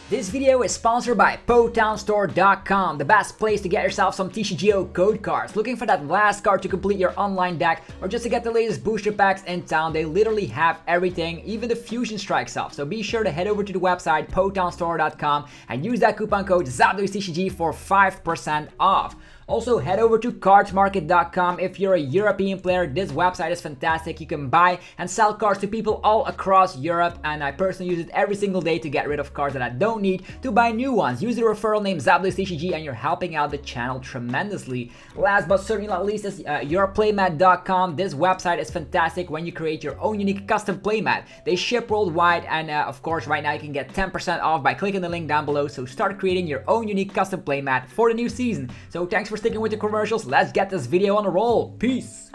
This video is sponsored by PotownStore.com, the best place to get yourself some TCGO code cards. Looking for that last card to complete your online deck or just to get the latest booster packs in town, they literally have everything, even the Fusion Strike stuff. So be sure to head over to the website PotownStore.com and use that coupon code ZapDoesTCG for 5% off. Also, head over to cardsmarket.com if you're a European player. This website is fantastic. You can buy and sell cards to people all across Europe, and I personally use it every single day to get rid of cards that I don't need to buy new ones. Use the referral name ZapDoesTCG and you're helping out the channel tremendously. Last but certainly not least is yourplaymat.com. This website is fantastic when you create your own unique custom playmat. They ship worldwide, and of course right now you can get 10% off by clicking the link down below. So start creating your own unique custom playmat for the new season. So thanks for sticking with the commercials. Let's get this video on the roll. Peace.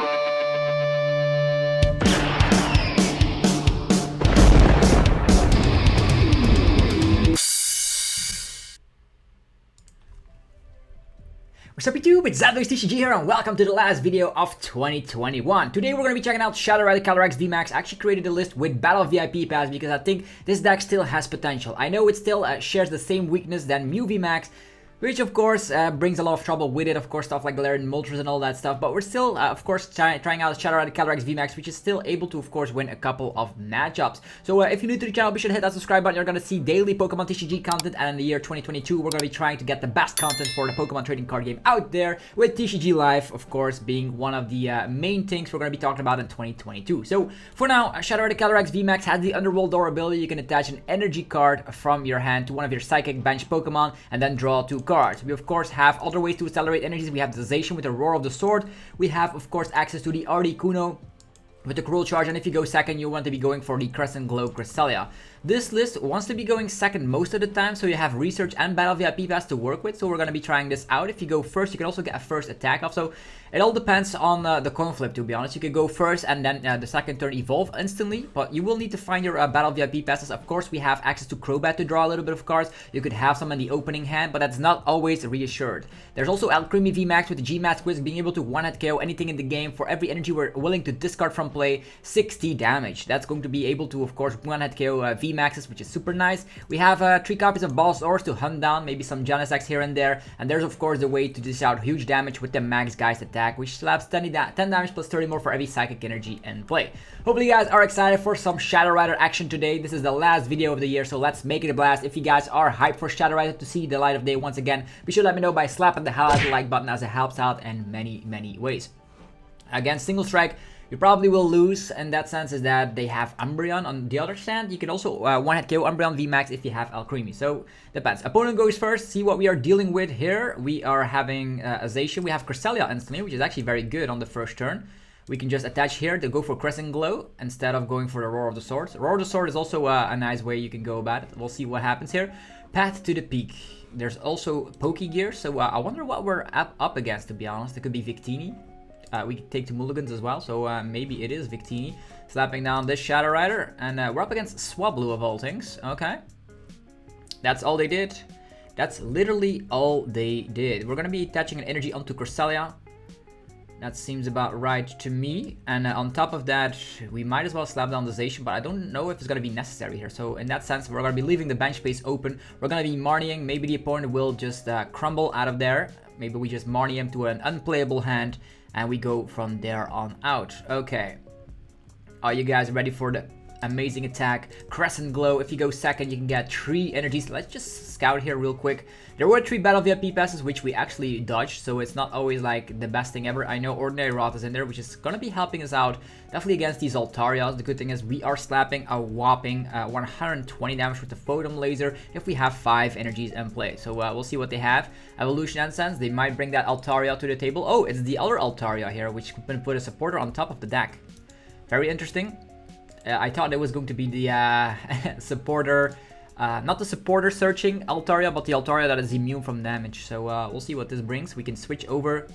What's up YouTube, it's ZapDoesTCG here and welcome to the last video of 2021. Today we're going to be checking out Shadow Rider Calyrex VMAX. I actually created a list with Battle VIP Pass because I think this deck still has potential. I know it still shares the same weakness than Mew VMAX, which of course brings a lot of trouble with it, of course stuff like Galarian Moltres and all that stuff, but we're still of course trying out Shadow Rider Calyrex VMAX, which is still able to of course win a couple of matchups. So if you're new to the channel, be sure to hit that subscribe button. You're going to see daily Pokemon TCG content, and in the year 2022 we're going to be trying to get the best content for the Pokemon trading card game out there, with TCG Live of course being one of the main things we're going to be talking about in 2022. So for now, Shadow Rider Calyrex VMAX has the Underworld Door ability. You can attach an energy card from your hand to one of your Psychic bench Pokemon and then draw 2 cards. We of course have other ways to accelerate energies. We have the Zacian with the Roar of the Sword. We have of course access to the Articuno with the Cruel Charge, and if you go second, you want to be going for the Crescent Glow Cresselia. This list wants to be going second most of the time, so you have Research and Battle VIP Pass to work with, so we're going to be trying this out. If you go first, you can also get a first attack off, so it all depends on the coin flip, to be honest. You could go first and then the second turn evolve instantly, but you will need to find your Battle VIP Passes. Of course, we have access to Crobat to draw a little bit of cards. You could have some in the opening hand, but that's not always reassured. There's also Alcremie VMAX with the GMAX Quiz, being able to one-hit KO anything in the game. For every energy we're willing to discard from play, 60 damage. That's going to be able to, of course, one-hit KO VMAXs, which is super nice. We have 3 copies of Ballsaurus to hunt down, maybe some Genesects here and there. And there's, of course, the way to dish out huge damage with the Max Geist attack, which slaps 10 damage plus 30 more for every Psychic energy in play. Hopefully you guys are excited for some Shadow Rider action today. This is the last video of the year, so let's make it a blast. If you guys are hyped for Shadow Rider to see the light of day once again, be sure to let me know by slapping the hell out of the like button, as it helps out in many ways. Against Single Strike, you probably will lose in that sense, is that they have Umbreon. On the other hand, you can also one-hit KO Umbreon VMAX if you have Alcremie. So, depends. Opponent goes first. See what we are dealing with here. We are having a Zacian. We have Cresselia instantly, which is actually very good on the first turn. We can just attach here to go for Crescent Glow instead of going for the Roar of the Sword. Roar of the Sword is also a nice way you can go about it. We'll see what happens here. Path to the Peak. There's also Pokegear, so I wonder what we're up against, to be honest. It could be Victini. We can take 2 mulligans as well, so maybe it is Victini. Slapping down this Shadow Rider, and we're up against Swablu of all things. Okay. That's all they did. That's literally all they did. We're going to be attaching an energy onto Cresselia. That seems about right to me. And on top of that, we might as well slap down the Zacian, but I don't know if it's going to be necessary here. So in that sense, we're going to be leaving the bench space open. We're going to be Marnieing. Maybe the opponent will just crumble out of there. Maybe we just Marnie him to an unplayable hand, and we go from there on out. Okay. Are you guys ready for the amazing attack? Crescent Glow. If you go second, you can get 3 energies. Let's just scout here real quick. There were 3 Battle VIP Passes, which we actually dodged, so it's not always like the best thing ever. I know Ordinary Rot is in there, which is going to be helping us out definitely against these Altarias. The good thing is we are slapping a whopping 120 damage with the Photon Laser if we have 5 energies in play. So we'll see what they have. Evolution Essence, they might bring that Altaria to the table. Oh, it's the other Altaria here, which can put a supporter on top of the deck. Very interesting. I thought it was going to be the supporter, not the supporter searching Altaria, but the Altaria that is immune from damage. So we'll see what this brings. We can switch over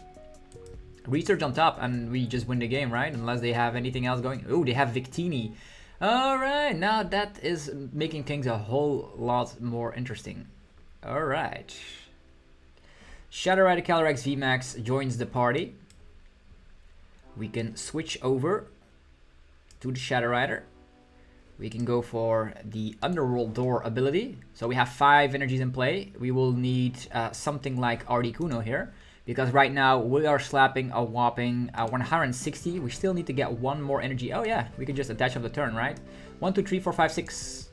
Research on top and we just win the game, right? Unless they have anything else going. Oh, they have Victini. Alright, now that is making things a whole lot more interesting. Alright. Shadow Rider Calyrex VMAX joins the party. We can switch over to the Shadow Rider. we can go for the Underworld Door ability. So we have 5 energies in play. We will need something like Articuno here, because right now we are slapping a whopping 160. We still need to get 1 more energy. Oh yeah, we can just attach of the turn, right? 1, 2, 3, 4, 5, 6.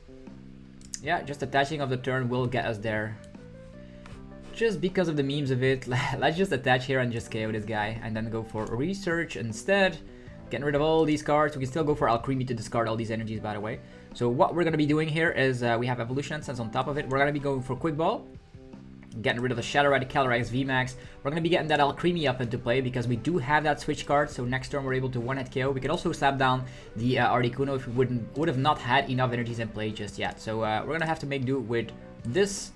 Yeah, just attaching of the turn will get us there. Just because of the memes of it, let's just attach here and just KO this guy, and then go for research instead. Getting rid of all these cards. We can still go for Alcremie to discard all these energies, by the way. So what we're going to be doing here is we have Evolution Essence on top of it. We're going to be going for Quick Ball. Getting rid of the Shadow Rider Calyrex VMAX. We're going to be getting that Alcremie up into play because we do have that switch card. So next turn we're able to one-hit KO. We could also slap down the Articuno if we would have not had enough energies in play just yet. So we're going to have to make do with this.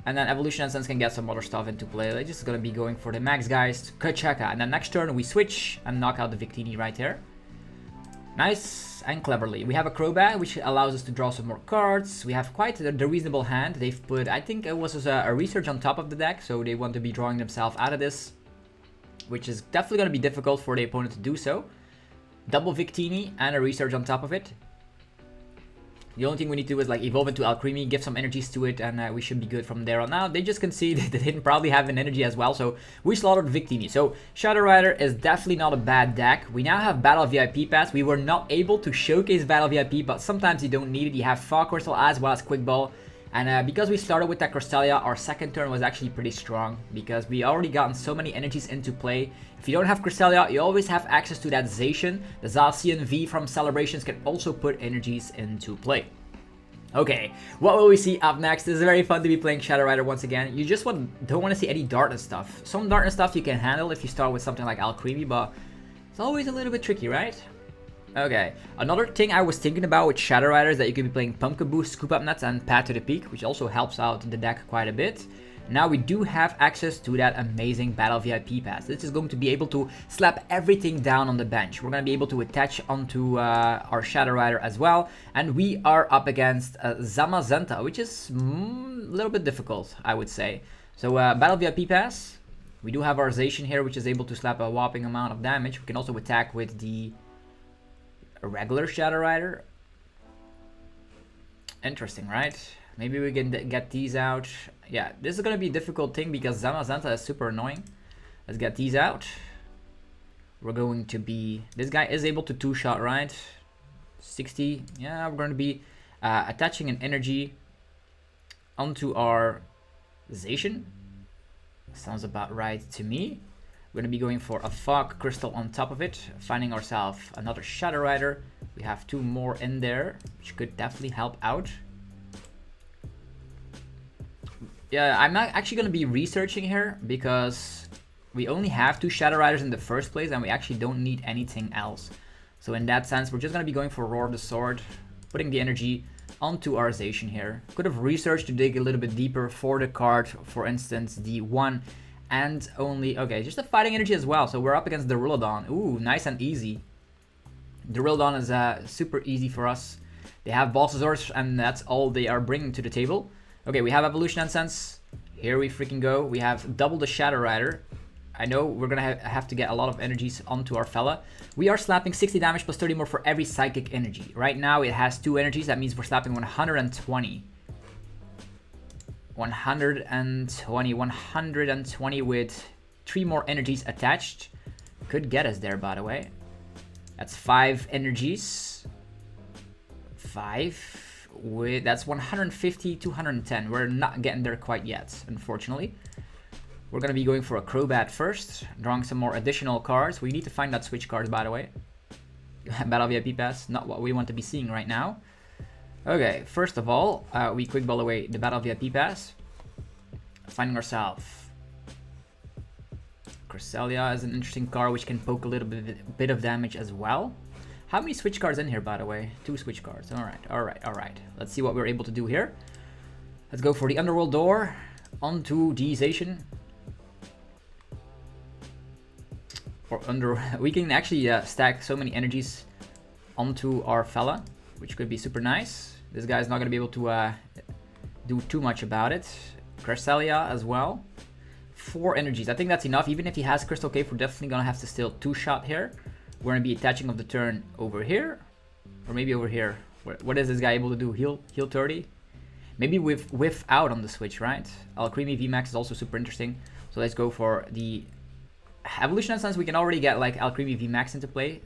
And then Evolution Essence can get some other stuff into play. They're just going to be going for the max guys. Kachaka. And then next turn we switch and knock out the Victini right here. Nice and cleverly. We have a Crobat, which allows us to draw some more cards. We have quite the reasonable hand. They've put, I think it was a research on top of the deck. So they want to be drawing themselves out of this, which is definitely going to be difficult for the opponent to do so. Double Victini and a research on top of it. The only thing we need to do is like evolve into Alcremie, give some energies to it, and we should be good from there on out. They just conceded they didn't probably have an energy as well, so we slaughtered Victini. So Shadow Rider is definitely not a bad deck. We now have Battle VIP Pass. We were not able to showcase Battle VIP, but sometimes you don't need it. You have Fog Crystal as well as Quick Ball. And because we started with that Cresselia, our second turn was actually pretty strong because we already gotten so many energies into play. If you don't have Cresselia, you always have access to that Zacian. The Zacian V from Celebrations can also put energies into play. Okay, what will we see up next? This is very fun to be playing Shadow Rider once again. You just don't want to see any darkness stuff. Some darkness stuff you can handle if you start with something like Alcremie, but it's always a little bit tricky, right? Okay, another thing I was thinking about with Shadow Rider is that you could be playing Pumpkin Boost, Scoop Up Nuts, and Path to the Peak, which also helps out the deck quite a bit. Now we do have access to that amazing Battle VIP Pass. This is going to be able to slap everything down on the bench. We're going to be able to attach onto our Shadow Rider as well. And we are up against Zamazenta, which is a little bit difficult, I would say. So Battle VIP Pass. We do have our Zacian here, which is able to slap a whopping amount of damage. We can also attack with the regular Shadow Rider. Interesting, right? Maybe we can get these out. Yeah, this is going to be a difficult thing because Zamazenta is super annoying. Let's get these out. We're going to be... This guy is able to two-shot, right? 60. Yeah, we're going to be attaching an energy onto our Zacian. Sounds about right to me. We're going to be going for a Fog Crystal on top of it. Finding ourselves another Shadow Rider. We have 2 more in there, which could definitely help out. Yeah, I'm not actually going to be researching here because we only have 2 Shadow Riders in the first place and we actually don't need anything else. So in that sense, we're just going to be going for Roar of the Sword, putting the energy onto our Zacian here. Could have researched to dig a little bit deeper for the card, for instance, the 1 and only... Okay, just a fighting energy as well. So we're up against Duraludon. Ooh, nice and easy. Duraludon is super easy for us. They have Balsasaurus and that's all they are bringing to the table. Okay, we have Evolution Essence. Here we freaking go. We have double the Shadow Rider. I know we're gonna have to get a lot of energies onto our fella. We are slapping 60 damage plus 30 more for every psychic energy. Right now it has 2 energies. That means we're slapping 120. 120 with 3 more energies attached. Could get us there, by the way. That's 5 energies. 5. That's 150, 210. We're not getting there quite yet, unfortunately. We're going to be going for a Crobat first, drawing some more additional cards. We need to find that switch cards, by the way. Battle VIP Pass, not what we want to be seeing right now. Okay, first of all, we Quick Ball away the Battle VIP Pass. Finding ourselves Cresselia is an interesting card which can poke a little bit of damage as well. How many switch cards in here, by the way? 2 switch cards. Alright. Let's see what we're able to do here. Let's go for the Underworld Door onto the Zacian. We can actually stack so many energies onto our fella, which could be super nice. This guy's not going to be able to do too much about it. Cresselia as well. 4 energies. I think that's enough. Even if he has Crystal Cave, we're definitely going to have to still 2-shot here. We're going to be attaching of the turn over here. Or maybe over here. What is this guy able to do? Heal 30? Maybe with whiff out on the switch, right? Alcremie VMAX is also super interesting. So let's go for the evolution. In sense, we can already get like Alcremie VMAX into play.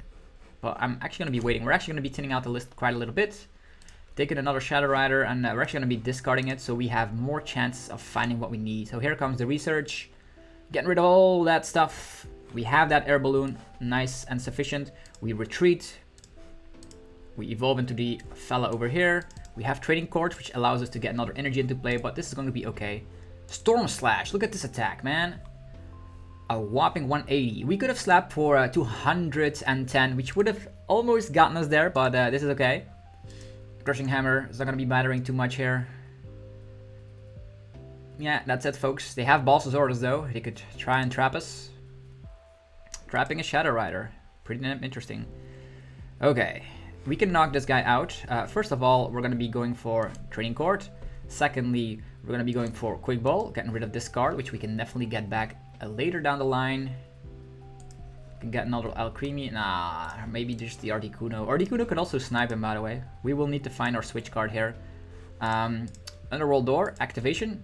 But I'm actually going to be waiting. We're actually going to be thinning out the list quite a little bit. Taking another Shadow Rider, and we're actually going to be discarding it, so we have more chances of finding what we need. So here comes the research. Getting rid of all that stuff. We have that air balloon. Nice and sufficient. We retreat. We evolve into the fella over here. We have Trading Court, which allows us to get another energy into play, but this is going to be okay. Storm Slash. Look at this attack, man. A whopping 180. We could have slapped for 210, which would have almost gotten us there, but this is okay. Crushing Hammer is not going to be mattering too much here. Yeah, that's it, folks. They have Boss's Orders, though. They could try and trap us. Trapping a Shadow Rider. Pretty damn interesting. Okay, we can knock this guy out. First of all, we're going to be going for Training Court. Secondly, we're going to be going for Quick Ball, getting rid of this card, which we can definitely get back later down the line. Can get another Alcremie. Nah, maybe just the Articuno. Articuno could also snipe him, by the way. We will need to find our switch card here. Underworld Door, activation.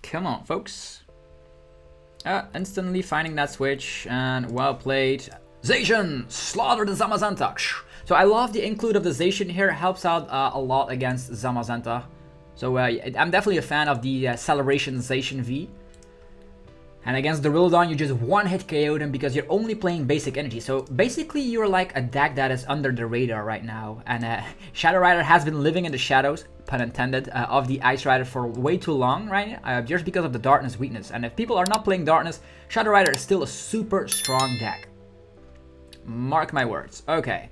Come on, folks. Instantly finding that switch, and well played. Zacian! Slaughter the Zamazenta! So I love the include of the Zacian here. Helps out a lot against Zamazenta. So I'm definitely a fan of the Acceleration Zacian V. And against Duraludon, you just one-hit KO'd him because you're only playing basic energy. So basically, you're like a deck that is under the radar right now. And Shadow Rider has been living in the shadows, pun intended, of the Ice Rider for way too long, right? Just because of the Darkness weakness. And if people are not playing Darkness, Shadow Rider is still a super strong deck. Mark my words. Okay.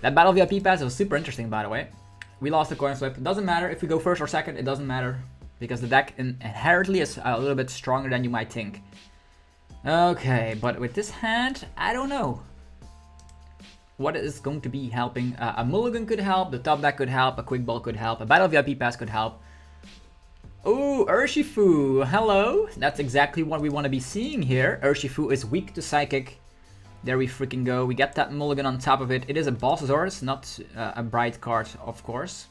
That Battle VIP pass was super interesting, by the way. We lost the coin flip. It doesn't matter if we go first or second. It doesn't matter. Because the deck inherently is a little bit stronger than you might think. Okay, but with this hand, I don't know. What is going to be helping? A Mulligan could help, the top deck could help, a Quick Ball could help, a Battle VIP Pass could help. Oh, Urshifu, hello. That's exactly what we want to be seeing here. Urshifu is weak to Psychic. There we freaking go. We get that Mulligan on top of it. It is a Boss's Orders, not a bright card, of course.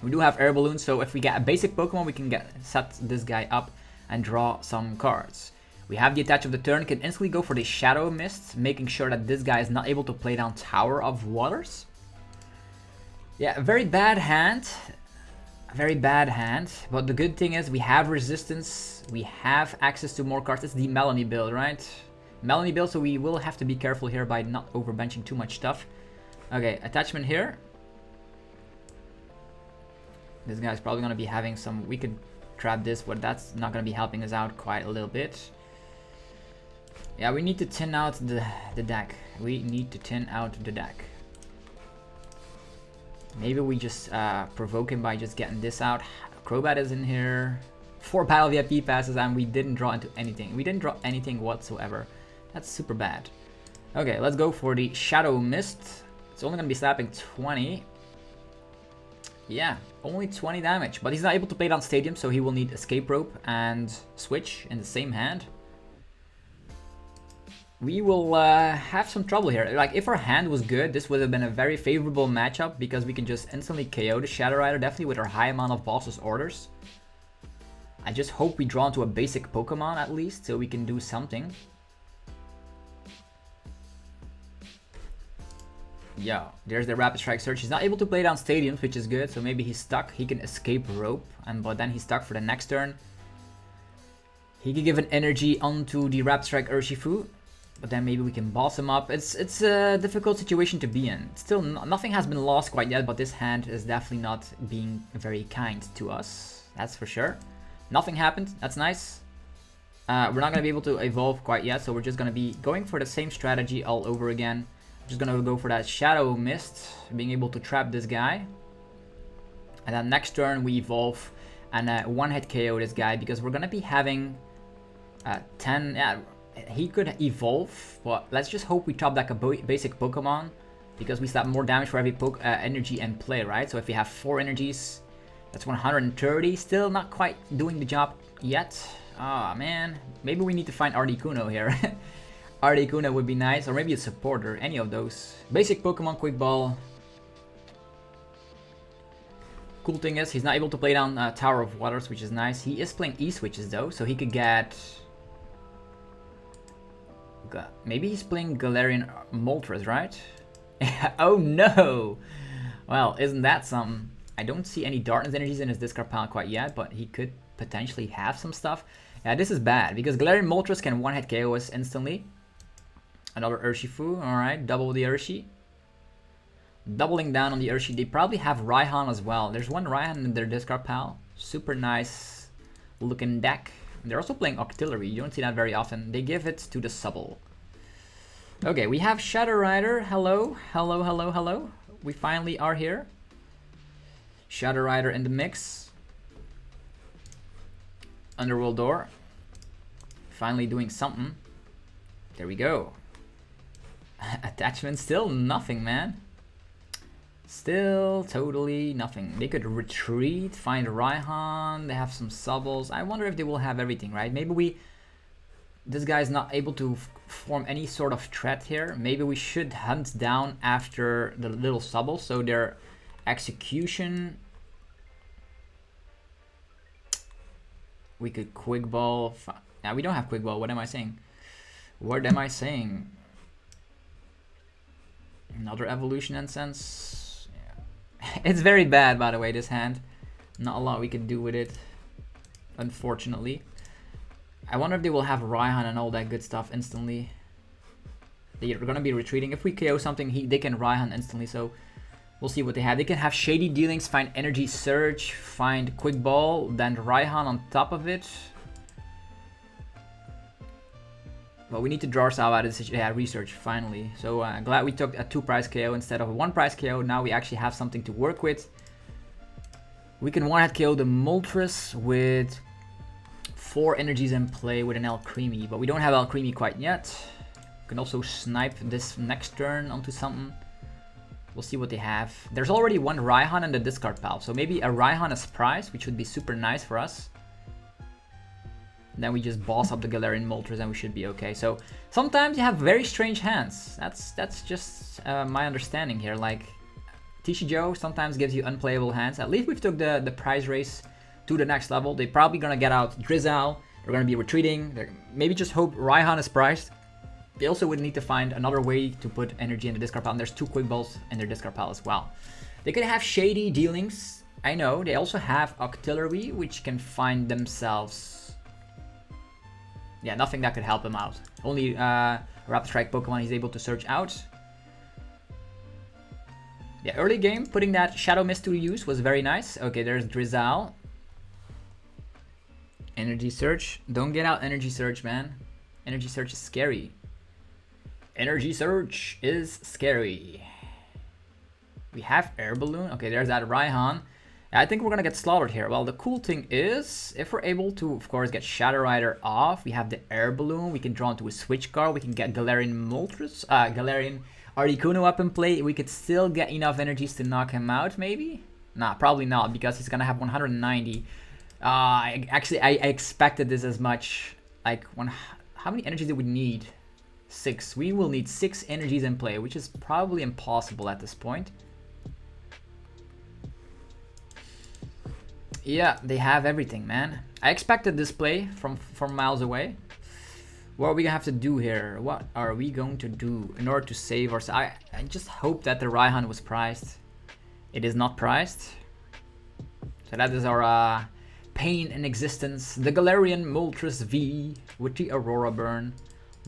We do have Air Balloons, so if we get a basic Pokemon, we can set this guy up and draw some cards. We have the attach of the turn, can instantly go for the Shadow Mist, making sure that this guy is not able to play down Tower of Waters. Yeah, a very bad hand. A very bad hand, but the good thing is we have resistance, we have access to more cards. It's the Melanie build, right? Melanie build, so we will have to be careful here by not overbenching too much stuff. Okay, attachment here. This guy's probably going to be having some... We could trap this, but that's not going to be helping us out quite a little bit. Yeah, we need to thin out the deck. We need to thin out the deck. Maybe we just provoke him by just getting this out. Crobat is in here. 4 Battle VIP passes, and we didn't draw into anything. We didn't draw anything whatsoever. That's super bad. Okay, let's go for the Shadow Mist. It's only going to be slapping 20. Yeah, only 20 damage, but he's not able to play down Stadium, so he will need Escape Rope and Switch in the same hand. We will have some trouble here. Like, if our hand was good, this would have been a very favorable matchup because we can just instantly KO the Shadow Rider, definitely with our high amount of Boss's Orders. I just hope we draw into a basic Pokemon at least, so we can do something. Yeah, there's the Rapid Strike Search. He's not able to play down Stadiums, which is good, so maybe he's stuck. He can Escape Rope, but then he's stuck for the next turn. He can give an energy onto the Rapid Strike Urshifu, but then maybe we can boss him up. It's a difficult situation to be in. Still, nothing has been lost quite yet, but this hand is definitely not being very kind to us. That's for sure. Nothing happened. That's nice. We're not going to be able to evolve quite yet, so we're just going to be going for the same strategy all over again. Just gonna go for that Shadow Mist, being able to trap this guy. And then next turn we evolve and one-hit KO this guy because we're gonna be having 10. Yeah, he could evolve, but let's just hope we top deck a basic Pokemon because we slap more damage for every energy in play, right? So if we have 4 energies, that's 130. Still not quite doing the job yet. Ah, man, maybe we need to find Articuno here. Articuno would be nice, or maybe a supporter, any of those. Basic Pokemon, Quick Ball. Cool thing is, he's not able to play down Tower of Waters, which is nice. He is playing E-switches though, so he could get... Maybe he's playing Galarian Moltres, right? Oh no! Well, isn't that something? I don't see any Darkness energies in his discard pile quite yet, but he could potentially have some stuff. Yeah, this is bad, because Galarian Moltres can one-hit KO us instantly. Another Urshifu, alright, double the Urshi. Doubling down on the Urshi. They probably have Raihan as well. There's one Raihan in their discard pile. Super nice looking deck. They're also playing Octillery. You don't see that very often. They give it to the Subble. Okay, we have Shadow Rider. Hello, hello, hello, hello. We finally are here. Shadow Rider in the mix. Underworld Door. Finally doing something. There we go. Attachment still nothing, man. Still totally nothing. They could retreat, find Raihan, they have some Subbles. I wonder if they will have everything, right? Maybe this guy's not able to form any sort of threat here. Maybe we should hunt down after the little Subbles, so their execution... We could Quick Ball... Now we don't have Quick Ball, what am I saying? What am I saying? Another Evolution Incense. It's very bad, by the way, this hand. Not a lot we can do with it, unfortunately. I wonder if they will have Raihan and all that good stuff instantly. They're gonna be retreating. If we KO something, they can Raihan instantly, so we'll see what they have. They can have Shady Dealings, find Energy Surge, find Quick Ball, then Raihan on top of it. But we need to draw ourselves out of this. Yeah, research, finally. So glad we took a 2-price KO instead of a 1-price KO. Now we actually have something to work with. We can one-hit KO the Moltres with 4 energies in play with an Alcremie. But we don't have Alcremie quite yet. We can also snipe this next turn onto something. We'll see what they have. There's already one Raihan in the discard pile. So maybe a Raihan as prize, which would be super nice for us. Then we just boss up the Galarian Moltres and we should be okay. So sometimes you have very strange hands. That's just my understanding here. Like TCG sometimes gives you unplayable hands. At least we've took the prize race to the next level. They're probably gonna get out Drizzle. They're gonna be retreating. Maybe just hope Raihan is prized. They also would need to find another way to put energy in the discard pile. And there's 2 Quick Balls in their discard pile as well. They could have Shady Dealings. I know. They also have Octillery, which can find themselves... Yeah, nothing that could help him out. Only Rapid Strike Pokemon he's able to search out. Yeah, early game, putting that Shadow Mist to use was very nice. Okay, there's Drizzle. Energy Search. Don't get out Energy Search, man. Energy Search is scary. Energy Search is scary. We have Air Balloon. Okay, there's that Raihan. I think we're gonna get slaughtered here. Well, the cool thing is, if we're able to, of course, get Shadow Rider off, we have the Air Balloon, we can draw into a switch card, we can get Galarian Moltres, Galarian Articuno up in play, we could still get enough energies to knock him out, maybe? Nah, probably not, because he's gonna have 190. I expected this as much. Like, how many energies do we need? 6. We will need 6 energies in play, which is probably impossible at this point. Yeah, they have everything, man. I expected this play from miles away. What are we gonna have to do here? What are we going to do in order to save ourselves? I just hope that the Raihan was priced. It is not priced. So that is our pain in existence. The Galarian Moltres V with the Aurora Burn.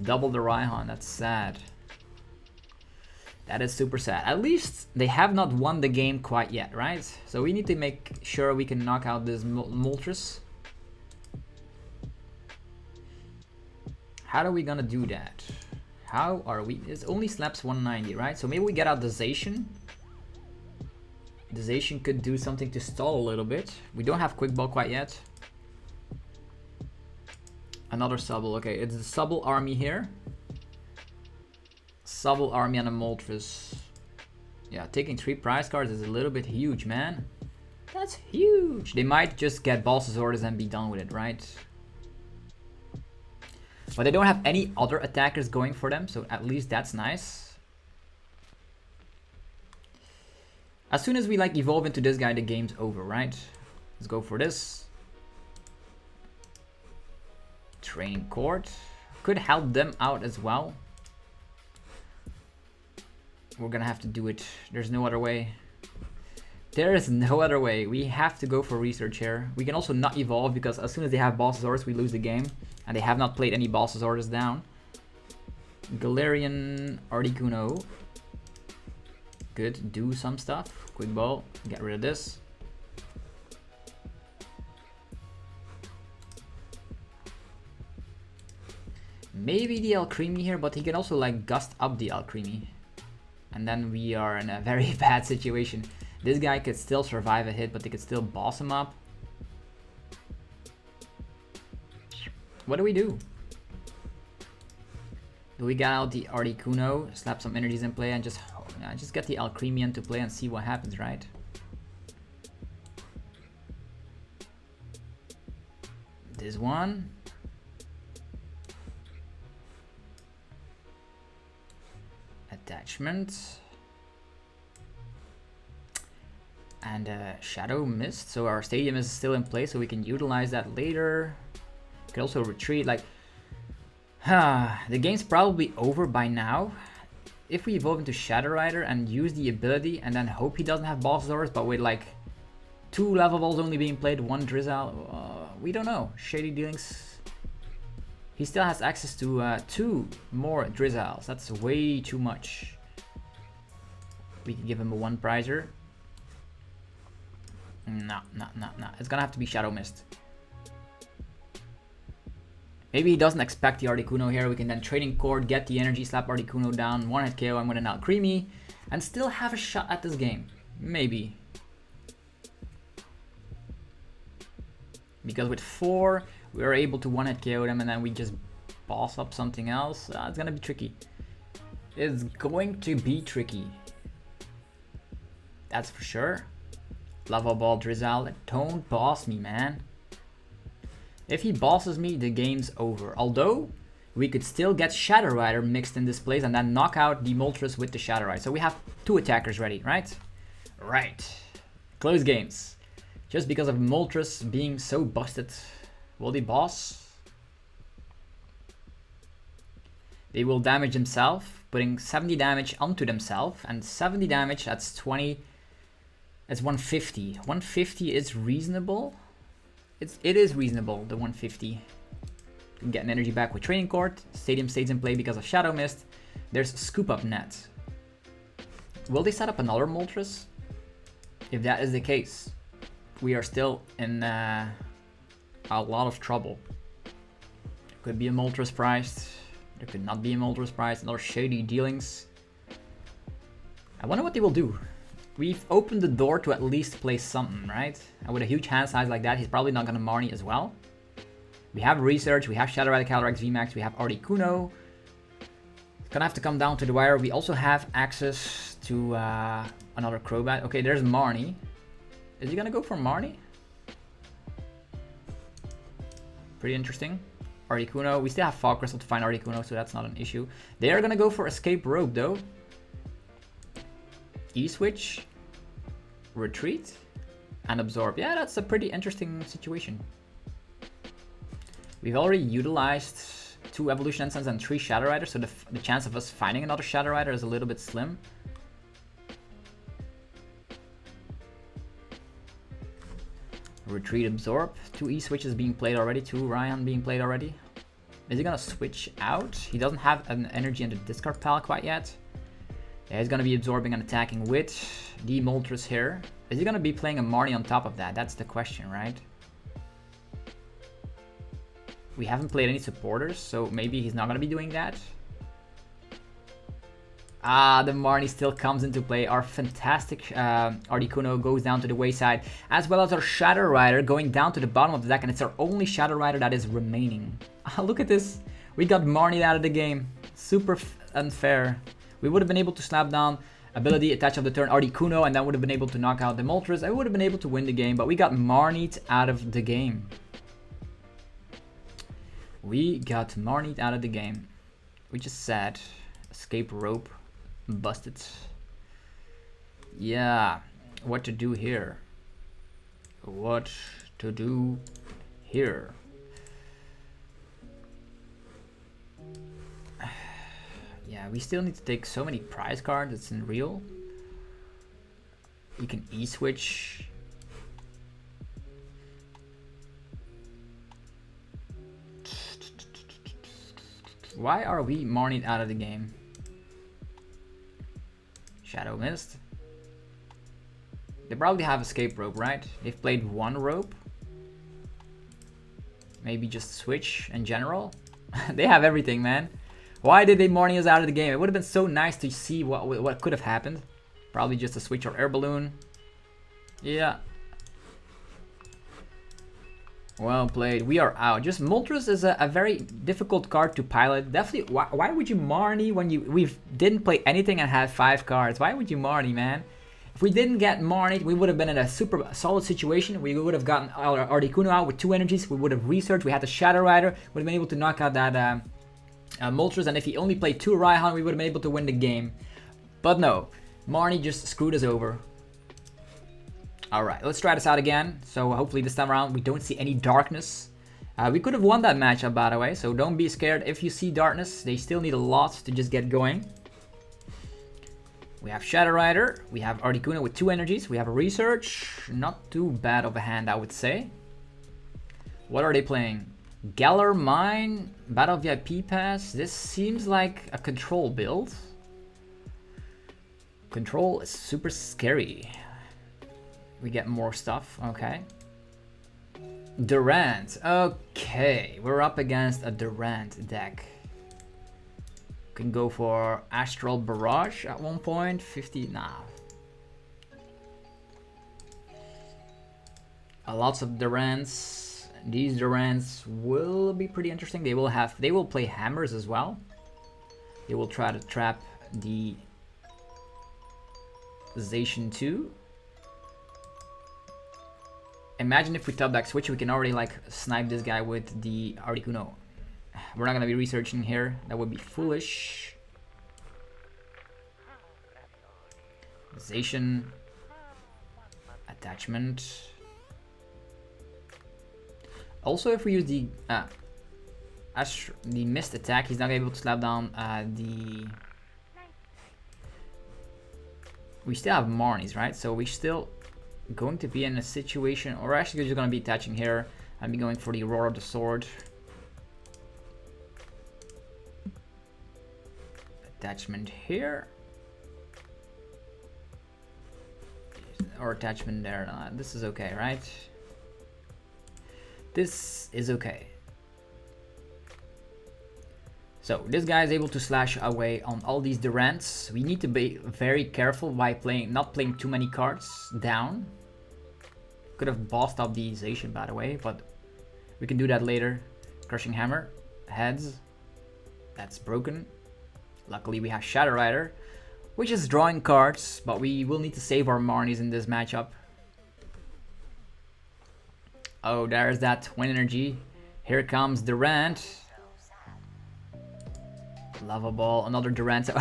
Double the Raihan, that's sad. That is super sad. At least they have not won the game quite yet, right? So we need to make sure we can knock out this Moltres. How are we gonna do that? How are we? It only slaps 190, right? So maybe we get out the Zacian. The Zacian could do something to stall a little bit. We don't have Quick Ball quite yet. Another Subble. Okay, it's the Subble army here. Subble army and a Moltres. Yeah, taking 3 prize cards is a little bit huge, man. That's huge. They might just get Balsasaurus and be done with it, right? But they don't have any other attackers going for them, so at least that's nice. As soon as we like evolve into this guy, the game's over, right? Let's go for this. Training Court. Could help them out as well. We're gonna have to do it. There's no other way. There is no other way. We have to go for research here. We can also not evolve because as soon as they have Bossasaurus, we lose the game. And they have not played any Bossasaurus down. Galarian Articuno. Good. Do some stuff. Quick ball. Get rid of this. Maybe the Alcremie here, but he can also like gust up the Alcremie. And then we are in a very bad situation. This guy could still survive a hit, but they could still boss him up. What do we do? Do we get out the Articuno, slap some energies in play, and just get the Alcremie into play and see what happens, right? This one. Attachment. And Shadow missed, so our stadium is still in place, so we can utilize that later. We can also retreat, like... the game's probably over by now. If we evolve into Shadow Rider and use the ability and then hope he doesn't have Bossasaurus, but with like 2 level balls only being played, 1 Drizzle, we don't know. Shady dealings. He still has access to 2 more Drizzles. That's way too much. We can give him a 1 prizer. No. It's gonna have to be Shadow Mist. Maybe he doesn't expect the Articuno here. We can then Training Court, get the energy, slap Articuno down, 1-hit KO, I'm with an Alcremie, and still have a shot at this game. Maybe. Because with 4, we are able to 1-hit KO them, and then we just boss up something else. It's gonna be tricky. It's going to be tricky. That's for sure. Lava Ball Drizzle, don't boss me, man. If he bosses me, the game's over. Although, we could still get Shadow Rider mixed in this place and then knock out the Moltres with the Shadow Rider. So we have 2 attackers ready, right? Right. Close games. Just because of Moltres being so busted. Will they boss? They will damage themselves, putting 70 damage onto themselves. And 70 damage, that's 20... That's 150. 150 is reasonable. It is reasonable, the 150. You can get an energy back with Training Court. Stadium stays in play because of Shadow Mist. There's Scoop Up Net. Will they set up another Moltres? If that is the case, we are still in a lot of trouble. There could be a Moltres priced. There could not be a Moltres priced. Another shady dealings. I wonder what they will do. We've opened the door to at least play something, right? And with a huge hand size like that, he's probably not going to Marnie as well. We have Research, we have Shadow Rider Calyrex VMAX, we have Articuno. It's going to have to come down to the wire. We also have access to another Crobat. Okay, there's Marnie. Is he going to go for Marnie? Pretty interesting. Articuno, we still have Fog Crystal to find Articuno, so that's not an issue. They are going to go for Escape Rope though. E-switch, retreat, and absorb. Yeah, that's a pretty interesting situation. We've already utilized 2 Evolution Ensigns and 3 Shadow Riders, so the chance of us finding another Shadow Rider is a little bit slim. Retreat, absorb. 2 E-switches being played already, 2 Ryan being played already. Is he gonna switch out? He doesn't have an energy in the discard pile quite yet. Yeah, he's gonna be absorbing and attacking with the Moltres here. Is he gonna be playing a Marnie on top of that? That's the question, right? We haven't played any supporters, so maybe he's not gonna be doing that. The Marnie still comes into play. Our fantastic Articuno goes down to the wayside, as well as our Shadow Rider going down to the bottom of the deck, and it's our only Shadow Rider that is remaining. Look at this. We got Marnie out of the game. Super unfair. We would have been able to slap down ability, attach of the turn, Articuno, and then would have been able to knock out the Moltres. I would have been able to win the game, but we got Marnied out of the game. We got Marnie out of the game, which is sad. Escape rope busted. Yeah, what to do here? What to do here? Yeah, we still need to take so many prize cards. It's unreal. You can E-switch. Why are we Marnied out of the game? Shadow missed. They probably have escape rope, right? They've played one rope. Maybe just switch in general. They have everything, man. Why did they Marnie us out of the game? It would have been so nice to see what could have happened. Probably just a switch or air balloon. Yeah. Well played. We are out. Just Moltres is a very difficult card to pilot. Definitely. Why would you Marnie when we didn't play anything and had 5 cards? Why would you Marnie, man? If we didn't get Marnied, we would have been in a super solid situation. We would have gotten our Articuno out with 2 energies. We would have researched. We had the Shadow Rider. Would have been able to knock out that Moltres. And if he only played 2 Raihan, we would have been able to win the game. But no. Marnie just screwed us over. Alright, let's try this out again. So hopefully this time around we don't see any darkness. We could have won that matchup, by the way. So don't be scared if you see darkness. They still need a lot to just get going. We have Shadow Rider. We have Articuno with 2 energies. We have a Research. Not too bad of a hand, I would say. What are they playing? Galarian Battle VIP Pass. This seems like a control build. Control is super scary. We get more stuff, okay. Durant, okay. We're up against a Durant deck. Can go for Astral Barrage at one point, 50, nah. Lots of Durants. These Durants will be pretty interesting. They will play hammers as well. They will try to trap the Zacian 2. Imagine if we top deck switch, we can already like snipe this guy with the Articuno. We're not gonna be researching here. That would be foolish. Zacian. Attachment. Also, if we use the missed attack, he's not able to slap down the... We still have Marnies, right? So we still going to be in a situation, or actually just going to be attaching here. I'll be going for the Roar of the Sword. Attachment here. Or attachment there. This is okay, right? This is okay. So this guy is able to slash away on all these Durants. We need to be very careful by not playing too many cards down. Could have bossed up the Zacian, by the way, but we can do that later. Crushing Hammer, heads. That's broken. Luckily we have Shadow Rider, which is drawing cards, but we will need to save our Marnies in this matchup. Oh, there's that Twin Energy. Here comes Durant. Lava Ball, another Durant. So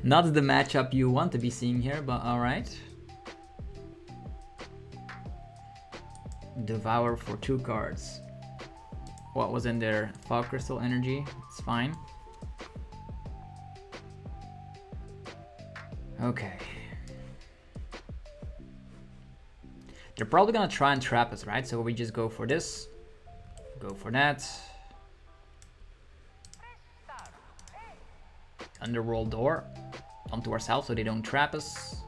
not the matchup you want to be seeing here, but alright. Devour for 2 cards. What was in there? Fog Crystal Energy. It's fine. Okay. They're probably gonna try and trap us, right? So we just go for this. Go for that. Underworld Door onto ourselves so they don't trap us.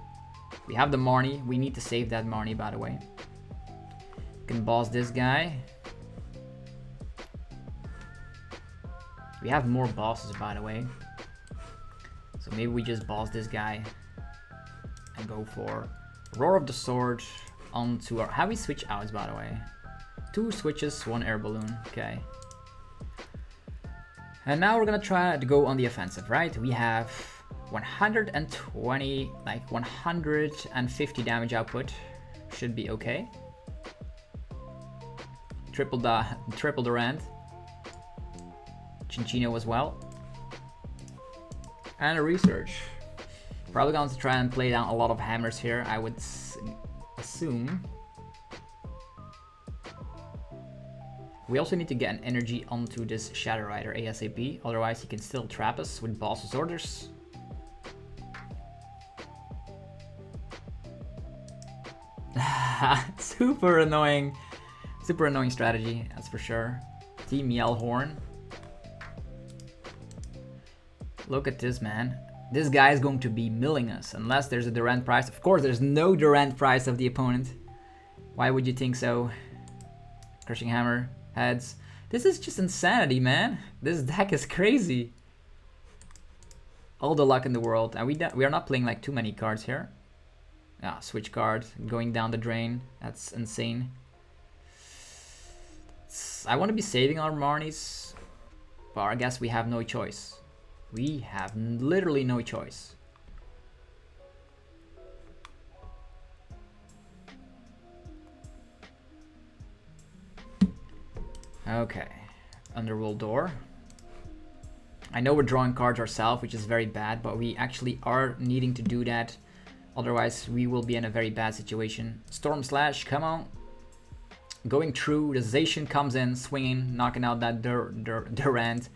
We have the Marnie. We need to save that Marnie, by the way. Can boss this guy. We have more bosses, by the way. So maybe we just boss this guy and go for Roar of the Sword onto our... How we switch outs, by the way? 2 switches, 1 air balloon. Okay. And now we're gonna try to go on the offensive, right? We have 120, like 150 damage output. Should be okay. Triple Durant. Chinchino as well. And a research. Probably going to try and play down a lot of hammers here, I would assume. We also need to get an energy onto this Shadow Rider ASAP, otherwise he can still trap us with boss's orders. Super annoying strategy, that's for sure. Team Yellhorn. Look at this, man. This guy is going to be milling us unless there's a Durant prize. Of course, there's no Durant prize of the opponent. Why would you think so? Crushing Hammer, heads. This is just insanity, man. This deck is crazy. All the luck in the world. And we are not playing like too many cards here. Ah, switch card, going down the drain. That's insane. I want to be saving our Marnies, but I guess we have no choice. We have literally no choice. Okay, Underworld Door. I know we're drawing cards ourselves, which is very bad, but we actually are needing to do that. Otherwise, we will be in a very bad situation. Storm Slash, come on. Going through, the Zacian comes in, swinging, knocking out that Durant.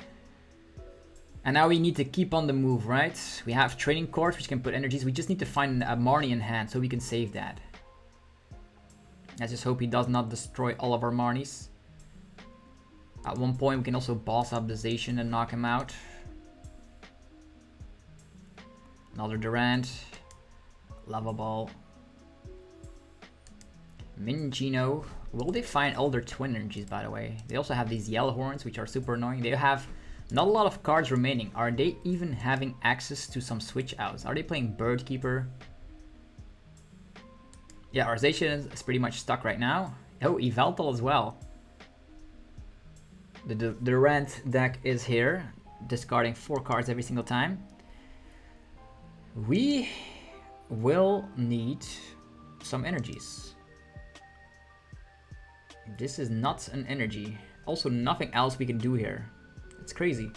And now we need to keep on the move, right? We have Training Course, which can put energies. We just need to find a Marnie in hand so we can save that. Let's just hope he does not destroy all of our Marnies. At one point, we can also boss up the Zacian and knock him out. Another Durant. Lava Ball. Minchino. Will they find all their twin energies, by the way? They also have these Yellow Horns, which are super annoying. They have not a lot of cards remaining. Are they even having access to some switch outs? Are they playing Bird Keeper? Yeah, our Zacian is pretty much stuck right now. Oh, Yveltal as well. The Durant deck is here, discarding 4 cards every single time. We will need some energies. This is not an energy. Also, nothing else we can do here. It's crazy.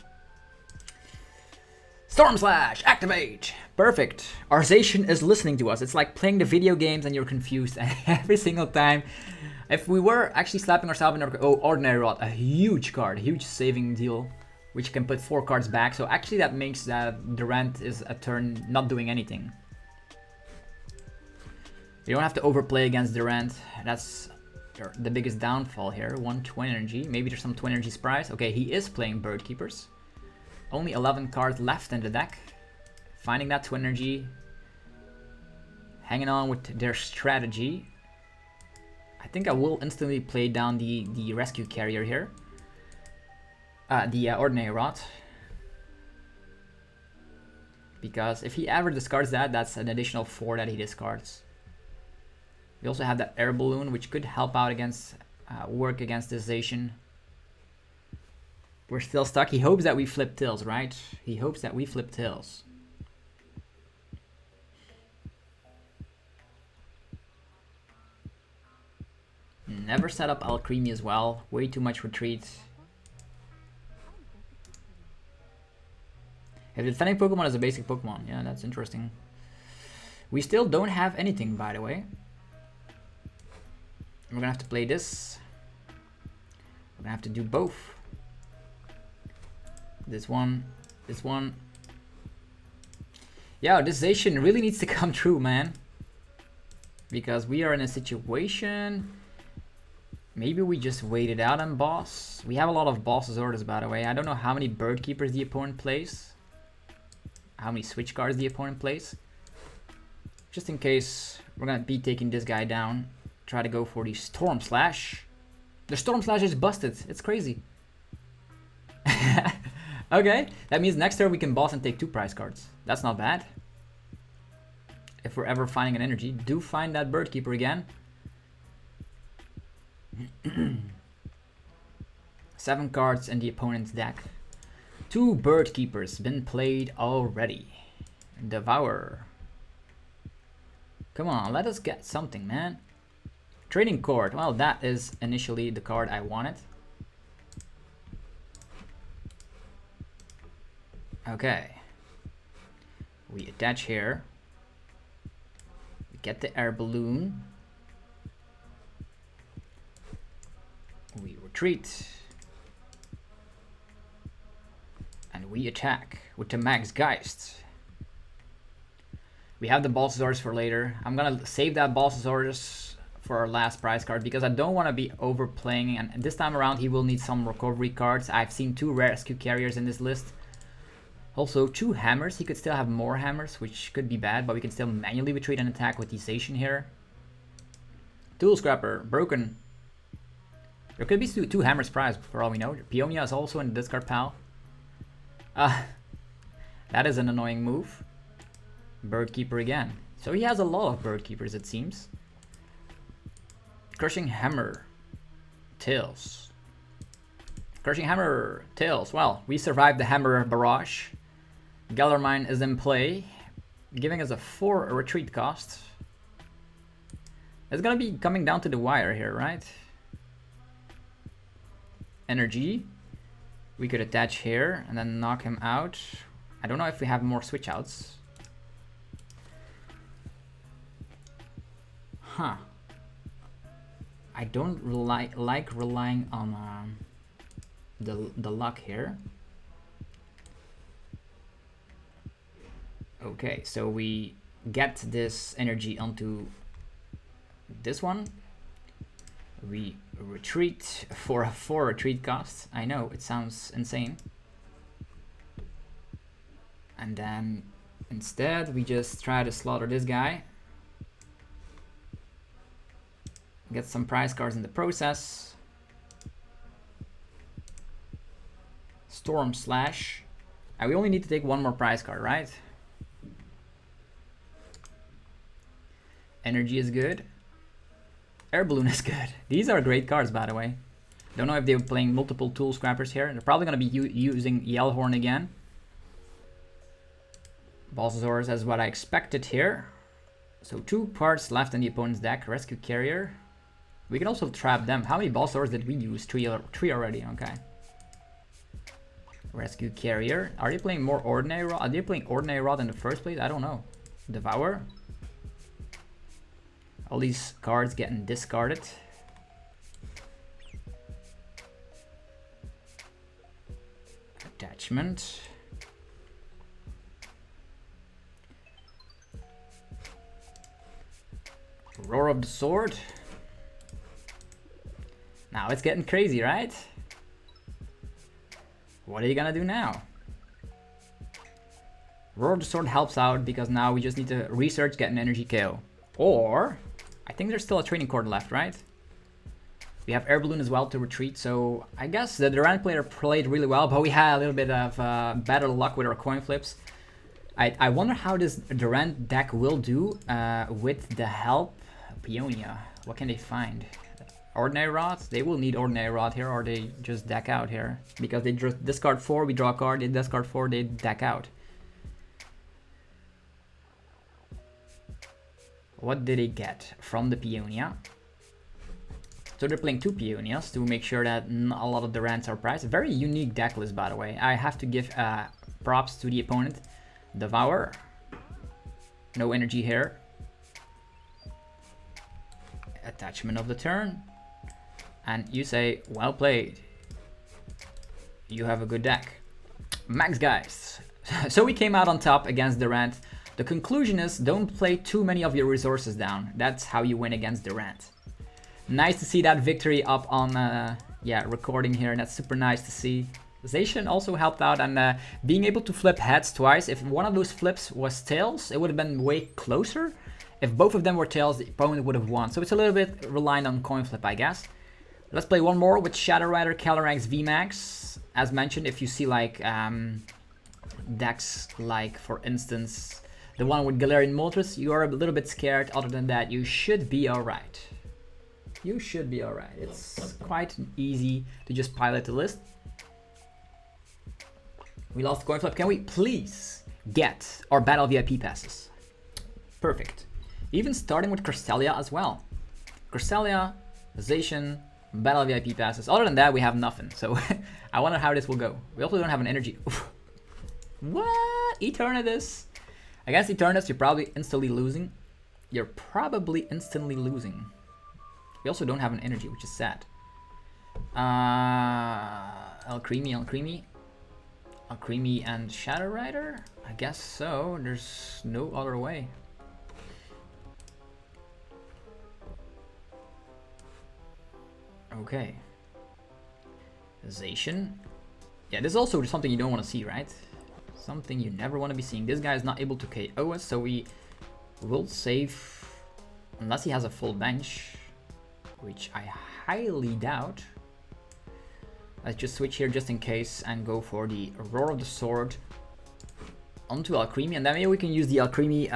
Storm Slash, activate! Perfect. Our Zacian is listening to us. It's like playing the video games and you're confused every single time. If we were actually slapping ourselves in our... Oh, Ordinary Rod, a huge card, a huge saving deal, which can put 4 cards back. So actually that makes that Durant is a turn not doing anything. You don't have to overplay against Durant. That's the biggest downfall here. 1 twin energy. Maybe there's some twin energy prize. Okay, he is playing Bird Keepers. Only 11 cards left in the deck. Finding that twin energy. Hanging on with their strategy. I think I will instantly play down the rescue carrier here. The Ordinary Rod. Because if he ever discards that, that's an additional 4 that he discards. We also have that Air Balloon, which could help out against, work against this Zacian. We're still stuck. He hopes that we flip tails, right? He hopes that we flip tails. Never set up Alcremie as well. Way too much retreat. If the defending Pokemon is a basic Pokemon. Yeah, that's interesting. We still don't have anything, by the way. We're gonna have to play this. We're gonna have to do both. This one. This one. Yeah, this Zacian really needs to come true, man. Because we are in a situation... Maybe we just wait it out on boss. We have a lot of boss's orders, by the way. I don't know how many Bird Keepers the opponent plays. How many switch cards the opponent plays. Just in case, we're gonna be taking this guy down. Try to go for the Storm Slash. The Storm Slash is busted. It's crazy. Okay, that means next turn we can boss and take 2 prize cards. That's not bad. If we're ever finding an energy, do find that Bird Keeper again. 7 cards in the opponent's deck. 2 Bird Keepers been played already. Devour. Come on, let us get something, man. Trading Court. Well, that is initially the card I wanted. Okay. We attach here. We get the air balloon. We retreat. And we attack with the Max Geist. We have the Balsasaurus for later. I'm gonna save that Balsasaurus for our last prize card because I don't want to be overplaying, and this time around he will need some recovery cards. I've seen 2 rescue carriers in this list. Also 2 hammers. He could still have more hammers, which could be bad, but we can still manually retreat and attack with the Zacian here. Tool Scrapper, broken. There could be 2 hammers prize for all we know. Peonia is also in the discard pile. That is an annoying move. Bird Keeper again. So he has a lot of Bird Keepers, it seems. Crushing Hammer. Tails. Crushing Hammer. Tails. Well, we survived the Hammer barrage. Galarian is in play, giving us a 4 retreat cost. It's gonna be coming down to the wire here, right? Energy. We could attach here and then knock him out. I don't know if we have more switch outs. Huh. I don't like relying on the luck here. Okay, so we get this energy onto this one. We retreat for a 4 retreat cost. I know, it sounds insane. And then instead we just try to slaughter this guy. Get some prize cards in the process. Storm Slash. And we only need to take 1 more prize card, right? Energy is good. Air Balloon is good. These are great cards, by the way. Don't know if they were playing multiple Tool Scrappers here. They're probably going to be using Yellhorn again. Balsasaurus is what I expected here. So 2 cards left in the opponent's deck. Rescue Carrier. We can also trap them. How many Balsasaurus did we use? 3 already. Okay. Rescue Carrier. Are they playing more Ordinary Rod? Are they playing Ordinary Rod in the first place? I don't know. Devour. All these cards getting discarded. Attachment. Roar of the Sword. Now it's getting crazy, right? What are you gonna do now? Roar of the Sword helps out because now we just need to research, get an energy KO. Or, I think there's still a training card left, right? We have Air Balloon as well to retreat, so I guess the Durant player played really well, but we had a little bit of better luck with our coin flips. I wonder how this Durant deck will do with the help. Peonia, what can they find? Ordinary Rod? They will need Ordinary Rod here, or they just deck out here. Because they just discard 4, we draw a card, they discard 4, they deck out. What did they get from the Peonia? So they're playing 2 Peonias to make sure that a lot of Durants are priced. Very unique deck list, by the way. I have to give props to the opponent. Devour. No energy here. Attachment of the turn. And you say, well played. You have a good deck. Max Geist. So we came out on top against Durant. The conclusion is, don't play too many of your resources down. That's how you win against Durant. Nice to see that victory up on recording here, and that's super nice to see. Zacian also helped out, and being able to flip heads twice. If one of those flips was tails, it would have been way closer. If both of them were tails, the opponent would have won. So it's a little bit reliant on coin flip, I guess. Let's play one more with Shadow Rider Calyrex VMAX. As mentioned, if you see like decks like, for instance, the one with Galarian Moltres, you are a little bit scared. Other than that, you should be alright. You should be alright. It's quite easy to just pilot the list. We lost coin flip. Can we please get our battle VIP passes? Perfect. Even starting with Cresselia as well. Cresselia, Zacian, battle VIP passes. Other than that, we have nothing. So I wonder how this will go. We also don't have an energy. Oof. What? Eternatus? Against Eternatus, you're probably instantly losing. We also don't have an energy, which is sad. Alcremie and Shadow Rider? I guess so. There's no other way. Okay. Zacian. Yeah, this is also something you don't want to see, right? Something you never want to be seeing. This guy is not able to KO us, so we will save unless he has a full bench, which I highly doubt. Let's just switch here just in case and go for the Roar of the Sword onto Alcremie, and then maybe we can use the Alcremie,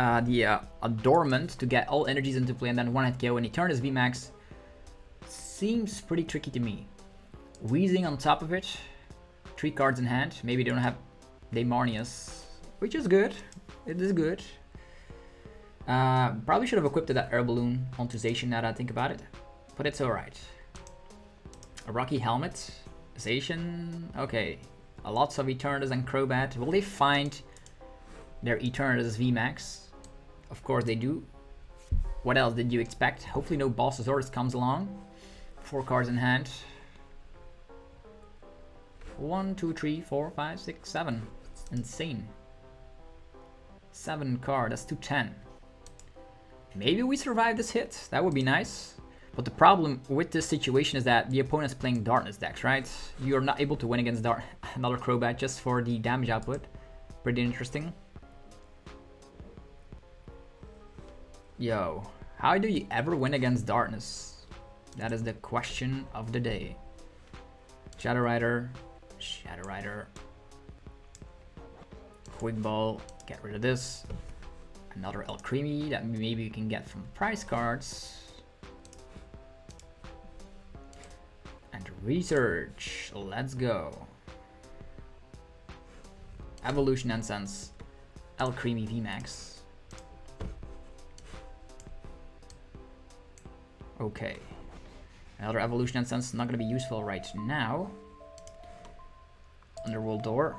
Dormant to get all energies into play, and then one-hit KO and Eternatus VMAX. Seems pretty tricky to me. Wheezing on top of it, 3 cards in hand. Maybe they don't have Demarnius, which is good. It is good. Probably should have equipped that air balloon onto Zacian now that I think about it, but it's alright. A Rocky Helmet, Zacian, okay. Lots of Eternatus and Crobat. Will they find their Eternatus VMAX? Of course they do. What else did you expect? Hopefully no Boss's Orders comes along. 4 cards in hand. 1, 2, 3, 4, 5, 6, 7. It's insane. 7 card, that's 210. Maybe we survive this hit. That would be nice. But the problem with this situation is that the opponent's playing Darkness decks, right? You're not able to win against another Crobat just for the damage output. Pretty interesting. Yo, how do you ever win against Darkness? That is the question of the day. Shadow Rider. Quick Ball, get rid of this. Another Alcremie that maybe you can get from prize cards. And research, let's go. Evolution Incense, Alcremie VMAX. Okay. Another Evolution Incense, not gonna be useful right now. Underworld Door.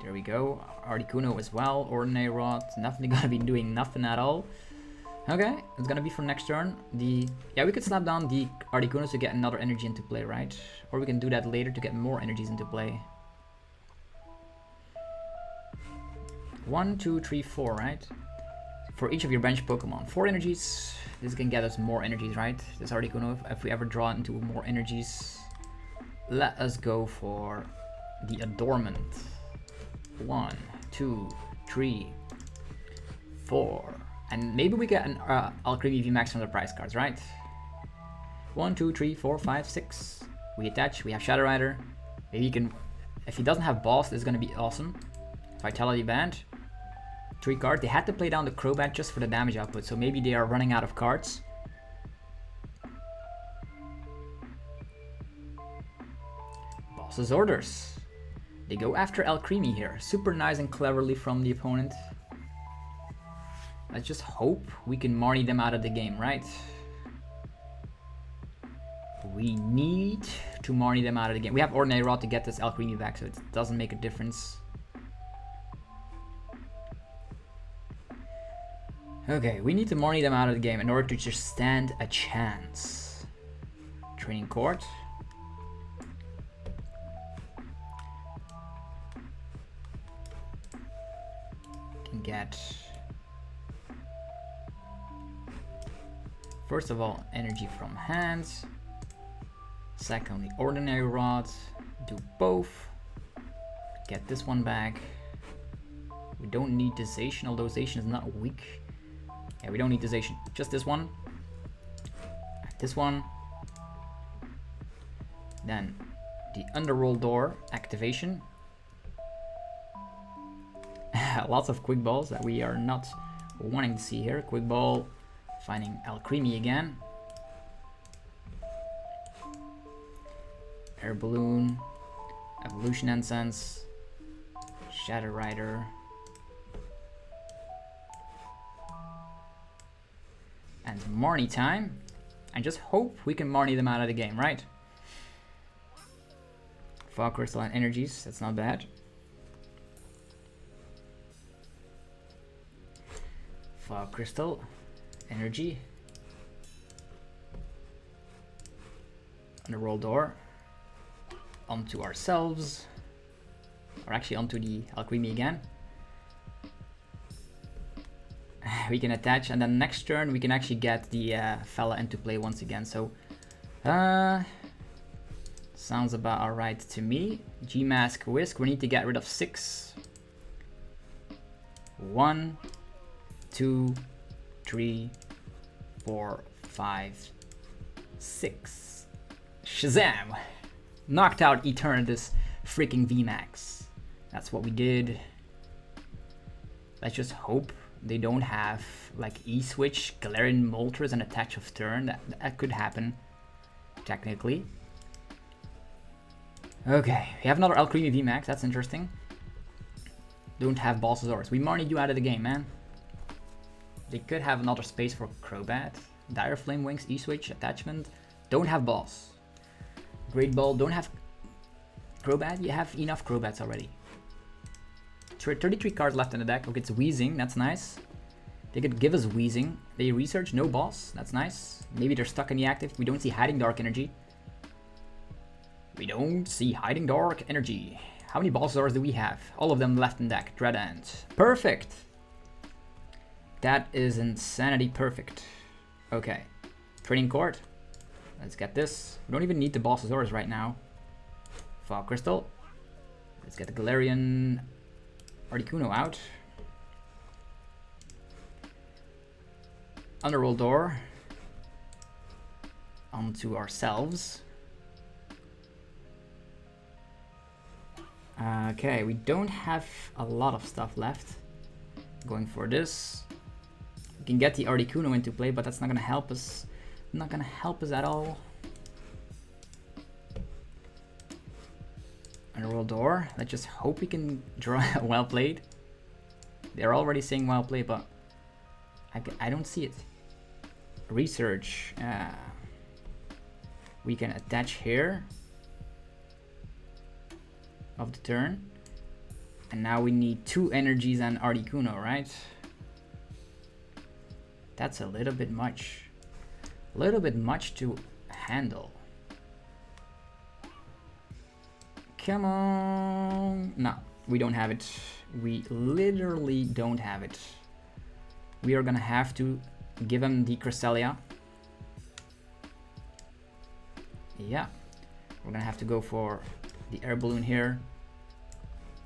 There we go. Articuno as well. Ordinary Rod. Nothing gonna be doing nothing at all. Okay, it's gonna be for next turn. Yeah, we could slap down the Articuno to get another energy into play, right? Or we can do that later to get more energies into play. 1, 2, 3, 4, right? For each of your bench Pokemon. 4 energies. This can get us more energies, right? This Articuno, if we ever draw into more energies. Let us go for the Adornment. 1, 2, 3, 4. And maybe we get an Alcremie VMAX from the prize cards, right? 1, 2, 3, 4, 5, 6. We attach, we have Shadow Rider. Maybe you can, if he doesn't have Boss, this is gonna be awesome. Vitality Band. 3 cards. They had to play down the Crobat just for the damage output, so maybe they are running out of cards. Boss's Orders. They go after Alcremie here. Super nice and cleverly from the opponent. Let's just hope we can Marnie them out of the game, right? We need to Marnie them out of the game. We have Ordinary Rod to get this Alcremie back, so it doesn't make a difference. Okay, we need to Marnie them out of the game in order to just stand a chance. Training Court. Can get... First of all, energy from hands. Secondly, Ordinary Rod. Do both. Get this one back. We don't need the Zacian, although Zacian is not weak. Yeah, we don't need the Zacian. Just this one. And this one. Then the Underworld Door activation. Lots of Quick Balls that we are not wanting to see here. Quick Ball. Finding Alcremie again. Air Balloon. Evolution Incense. Shadow Rider. And Marnie time. And just hope we can Marnie them out of the game, right? Fog Crystal and Energies, that's not bad. Fog Crystal, Energy. Underworld Door. Onto ourselves. Or actually onto the Alcremie again. We can attach, and then next turn we can actually get the fella into play once again. So, sounds about alright to me. G-Mask Whisk, we need to get rid of 6. 1, 2, 3, 4, 5, 6. Shazam! Knocked out Eternatus freaking VMAX. That's what we did. Let's just hope they don't have like E-Switch, Galarian Moltres, and attach of turn. That could happen, technically. Okay, we have another Alcremie VMAX, that's interesting. Don't have Balsasaurus. We more need you out of the game, man. They could have another space for Crobat. Dire Flame Wings, E-Switch, attachment. Don't have Boss. Great Ball, don't have Crobat. You have enough Crobats already. 33 cards left in the deck. Okay, it's Wheezing, that's nice. They could give us Wheezing. They research, no Boss, that's nice. Maybe they're stuck in the active. We don't see Hiding Dark Energy. We don't see Hiding Dark Energy. How many Balsasaurs do we have? All of them left in deck. Dreadant. Perfect. That is insanity perfect. Okay. Training Court. Let's get this. We don't even need the Balsasaurus right now. Fog Crystal. Let's get the Galarian Articuno out. Underworld Door. Onto ourselves. Okay, we don't have a lot of stuff left. Going for this. We can get the Articuno into play, but that's not gonna help us. Not gonna help us at all. Underworld Door. Let's just hope we can draw well played. They're already saying well played, but I don't see it. Research. We can attach here. Of the turn. And now we need 2 energies and Articuno, right? That's a little bit much. A little bit much to handle. Come on. No, we don't have it. We literally don't have it. We are gonna have to give him the Cresselia. Yeah. We're gonna have to go for the Air Balloon here.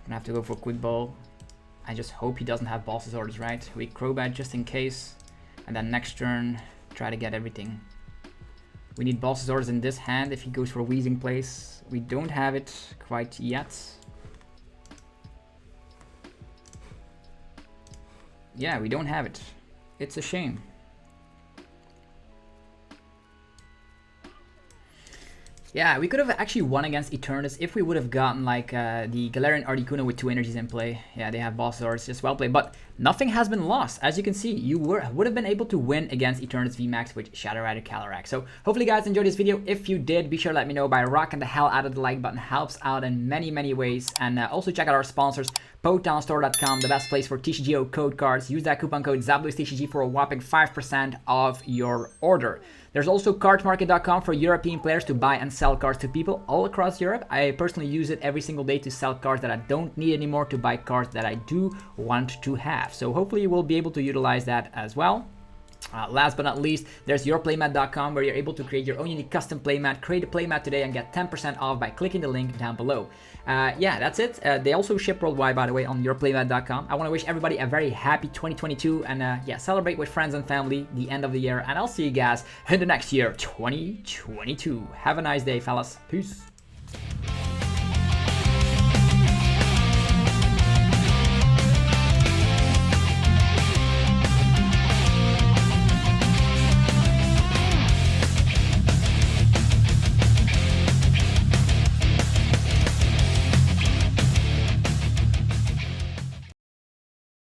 Gonna have to go for Quick Ball. I just hope he doesn't have Balsasaurus, right? We Crobat just in case. And then next turn, try to get everything. We need Balsasaurus in this hand if he goes for Wheezing place. We don't have it quite yet. Yeah, we don't have it. It's a shame. Yeah, we could have actually won against Eternatus if we would have gotten like the Galarian Articuno with 2 energies in play. Yeah, they have Balsasaurus, just well played. But nothing has been lost. As you can see, you would have been able to win against Eternatus VMAX with Shadow Rider Calyrex. So hopefully you guys enjoyed this video. If you did, be sure to let me know by rocking the hell out of the like button. Helps out in many, many ways. And also check out our sponsors, PokemonStore.com, the best place for TCGO code cards. Use that coupon code ZABLOISTCG for a whopping 5% off your order. There's also Cardmarket.com for European players to buy and sell cards to people all across Europe. I personally use it every single day to sell cards that I don't need anymore to buy cards that I do want to have. So hopefully you will be able to utilize that as well. Last but not least, there's yourplaymat.com where you're able to create your own unique custom playmat. Create a playmat today and get 10% off by clicking the link down below. Yeah, that's it. They also ship worldwide, by the way, on yourplaymat.com. I want to wish everybody a very happy 2022 and yeah, celebrate with friends and family the end of the year. And I'll see you guys in the next year, 2022. Have a nice day, fellas. Peace.